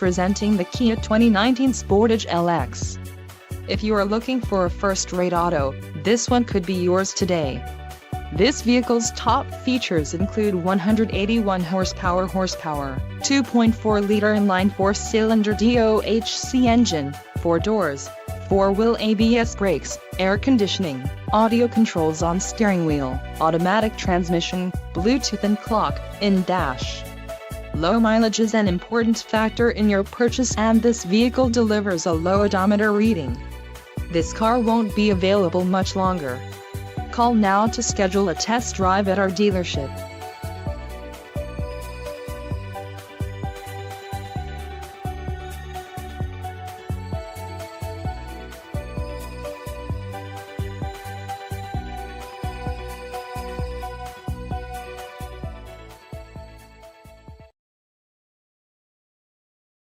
Presenting the Kia 2019 Sportage LX. If you are looking for a first-rate auto, this one could be yours today. This vehicle's top features include 181 horsepower, 2.4-liter inline four-cylinder DOHC engine, 4 doors, 4-wheel ABS brakes, air conditioning, audio controls on steering wheel, automatic transmission, Bluetooth and clock-in dash. Low mileage is an important factor in your purchase, and this vehicle delivers a low odometer reading. This car won't be available much longer. Call now to schedule a test drive at our dealership.